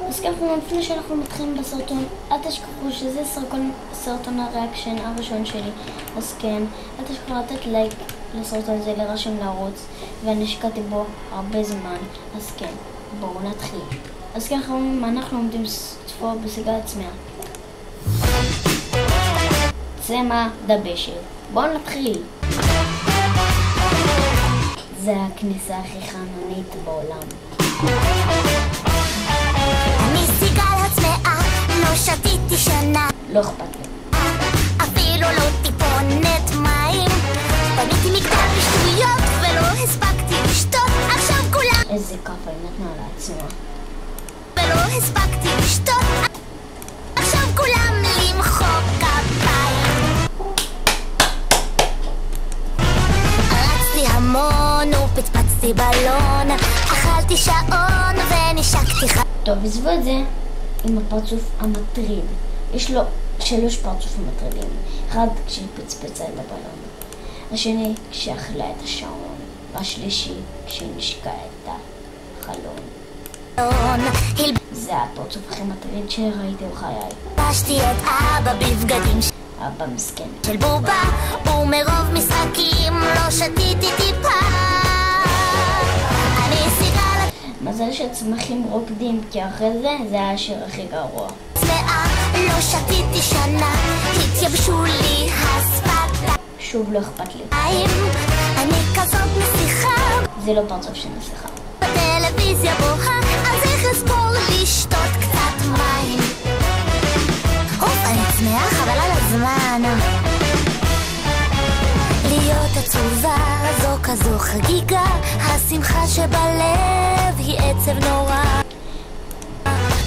אז ככה, לפני שאנחנו מתחילים בסרטון, אל תשכחו שזה סרטון הריאקשן הראשון שלי. אז כן, אל תשכחו לתת לייק לסרטון הזה, להירשם לערוץ, ואני השקעתי בו הרבה זמן. אז כן, בואו נתחיל. אז כן, חברים, אנחנו עומדים צפור בסיגל עצמיה. צמא דבשת. בואו נתחיל. זה הכניסה הכי חנונית בעולם. אני סיגל הצמאה, לא שתיתי שנה, לא אכפת לי. אפילו לא טיפונת מים. בניתי מגדל בשטויות ולא הספקתי לשתות. עכשיו כולם איזה כפה היא נתנה לעצמה. ולא הספקתי לשתות. עכשיו כולם למחוא כפיים. רצתי המון ופצפצתי בלון, אכלתי שעון ונשקתי טוב, עזבו את זה עם הפרצוף המטריד. יש לו 3 פרצופים מטרידים. אחד כשהיא פצפצה את הבלון, השני כשאכלה את השעון, והשלישי כשהיא נשקה את החלון. זה הפרצוף הכי מטריד שראיתי בחיי. פשתי את אבא בבגדים אבא מסכן. של בובה, ומרוב משחקים לא שתיתי טיפה. אני סיגל מזל שצמחים רוקדים, כי אחרי זה היה השיר הכי גרוע. צמאה, לא שתיתי שנה, התייבשו לי השפתיים. שוב לא אכפת לי. אני כזאת נסיכה, זה לא פרצוף של נסיכה. בטלוויזיה בוהה, אז איך אספור לשתות קצת מים. אני צמאה, חבל על הזמן. להיות עצובה זו כזו חגיגה, השמחה שבלב היא עצב נורא.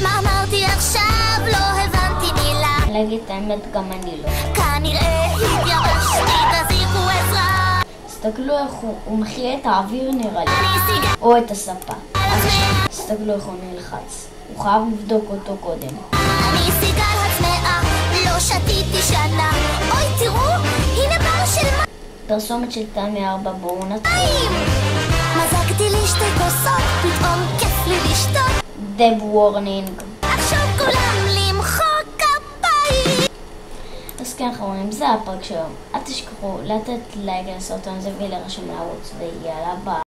מה אמרתי עכשיו? לא הבנתי מילה. להגיד את האמת, גם אני לא. כנראה התייבשתי, תזיקו עזרה. תסתכלו איך הוא מחיה את האוויר נראה לי. אני סיגל או את הספה. הצמאה, תסתכלו איך הוא נלחץ. הוא חייב לבדוק אותו קודם. אני סיגל הצמאה, לא שתיתי שנה. אוי תראו, הנה בר של פרסומת של תמי 4, בואו נתחיל. מים. מזגתי לי 2 כוסות, פתאום כיף לי לשתות. דב וורנינג. עכשיו כולם למחוא כפיים. אז כן, חברים, זה הפרק שלו. אל תשכחו לתת לייק לסרטון הזה ולהירשם לערוץ, ויאללה ביי.